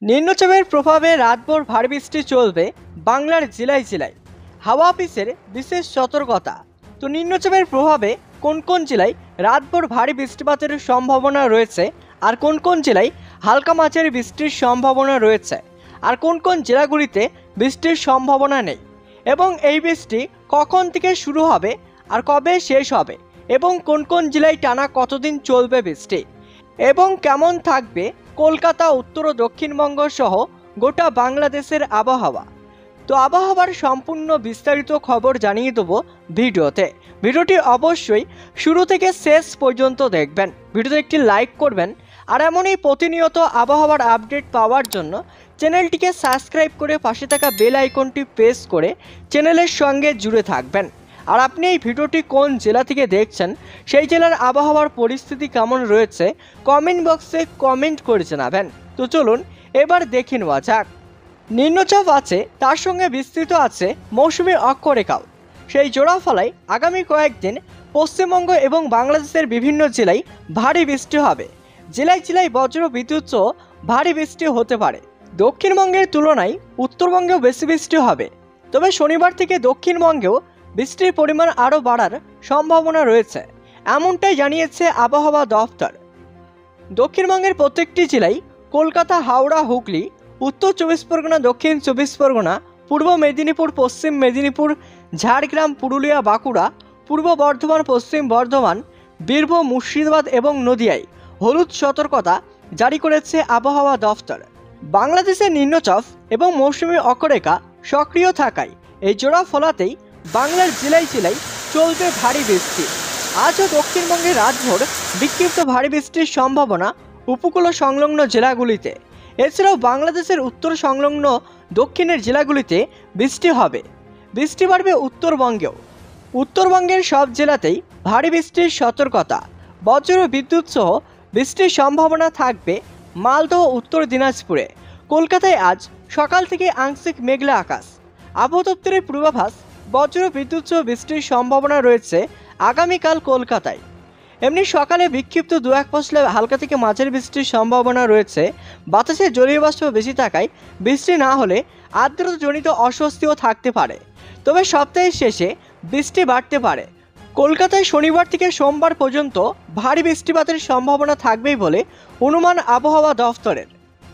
নিম্নচাপের প্রভাবে রাতভর ভারী বৃষ্টি চলবে বাংলার জেলায় জেলায়। হাওয়া অফিসের বিশেষ সতর্কতা। তো নিম্নচাপের প্রভাবে কোন কোন জেলায় রাতভর ভারী বৃষ্টিপাতের সম্ভাবনা রয়েছে, আর কোন কোন জেলায় হালকা মাঝারি বৃষ্টির সম্ভাবনা রয়েছে, আর কোন কোন জেলাগুলিতে বৃষ্টির সম্ভাবনা নেই, এবং এই বৃষ্টি কখন থেকে শুরু হবে আর কবে শেষ হবে, এবং কোন কোন জেলায় টানা কতদিন চলবে বৃষ্টি, এবং কেমন থাকবে কলকাতা, উত্তর ও দক্ষিণবঙ্গ সহ গোটা বাংলাদেশের আবহাওয়া। তো আবহাওয়ার সম্পূর্ণ বিস্তারিত খবর জানিয়ে দেবো ভিডিওতে। ভিডিওটি অবশ্যই শুরু থেকে শেষ পর্যন্ত দেখবেন। ভিডিওতে একটি লাইক করবেন, আর এমনই প্রতিনিয়ত আবহাওয়ার আপডেট পাওয়ার জন্য চ্যানেলটিকে সাবস্ক্রাইব করে পাশে থাকা বেল আইকনটি প্রেস করে চ্যানেলের সঙ্গে জুড়ে থাকবেন। আর আপনি এই ভিডিওটি কোন জেলা থেকে দেখছেন, সেই জেলার আবহাওয়ার পরিস্থিতি কেমন রয়েছে কমেন্ট বক্সে কমেন্ট করে জানাবেন। তো চলুন এবার দেখে নেওয়া যাক। নিম্নচাপ আছে, তার সঙ্গে বিস্তৃত আছে মৌসুমী অক্ষরেখাও। সেই জোড়া ফলায় আগামী কয়েকদিন পশ্চিমবঙ্গ এবং বাংলাদেশের বিভিন্ন জেলায় ভারী বৃষ্টি হবে। জেলায় জেলায় বজ্র বিদ্যুৎ সহ ভারী বৃষ্টি হতে পারে। দক্ষিণবঙ্গের তুলনায় উত্তরবঙ্গেও বেশি বৃষ্টি হবে। তবে শনিবার থেকে দক্ষিণবঙ্গেও বৃষ্টির পরিমাণ আরও বাড়ার সম্ভাবনা রয়েছে, এমনটাই জানিয়েছে আবহাওয়া দফতর। দক্ষিণবঙ্গের প্রত্যেকটি জেলায় কলকাতা, হাওড়া, হুগলি, উত্তর চব্বিশ পরগনা, দক্ষিণ চব্বিশ পরগনা, পূর্ব মেদিনীপুর, পশ্চিম মেদিনীপুর, ঝাড়গ্রাম, পুরুলিয়া, বাঁকুড়া, পূর্ব বর্ধমান, পশ্চিম বর্ধমান, বীরভূম, মুর্শিদাবাদ এবং নদিয়ায় হলুদ সতর্কতা জারি করেছে আবহাওয়া দফতর। বাংলাদেশের নিম্নচাপ এবং মৌসুমী অক্ষরেখা সক্রিয় থাকায় এই জোড়া ফলাতেই বাংলার জেলায় জেলায় চলবে ভারী বৃষ্টি। আজও দক্ষিণবঙ্গের রাতভর বিক্ষিপ্ত ভারী বৃষ্টির সম্ভাবনা উপকূল সংলগ্ন জেলাগুলিতে। এছাড়াও বাংলাদেশের উত্তর সংলগ্ন দক্ষিণের জেলাগুলিতে বৃষ্টি হবে। বৃষ্টি বাড়বে উত্তরবঙ্গেও। উত্তরবঙ্গের সব জেলাতেই ভারী বৃষ্টির সতর্কতা। বজ্র বিদ্যুৎ সহ বৃষ্টির সম্ভাবনা থাকবে মালদহ, উত্তর দিনাজপুরে। কলকাতায় আজ সকাল থেকে আংশিক মেঘলা আকাশ। আবহাওয়া দপ্তরের পূর্বাভাস, বজ্র বিদ্যুৎ সহ বৃষ্টির সম্ভাবনা রয়েছে আগামীকাল কলকাতায়। এমনি সকালে বিক্ষিপ্ত দু এক পশলা হালকা থেকে মাঝারি বৃষ্টির সম্ভাবনা রয়েছে। বাতাসে জলীয় বাষ্প বেশি থাকায় বৃষ্টি না হলে আর্দ্রতাজনিত অস্বস্তিও থাকতে পারে। তবে সপ্তাহের শেষে বৃষ্টি বাড়তে পারে। কলকাতায় শনিবার থেকে সোমবার পর্যন্ত ভারী বৃষ্টিপাতের সম্ভাবনা থাকবেই বলে অনুমান আবহাওয়া দফতরের।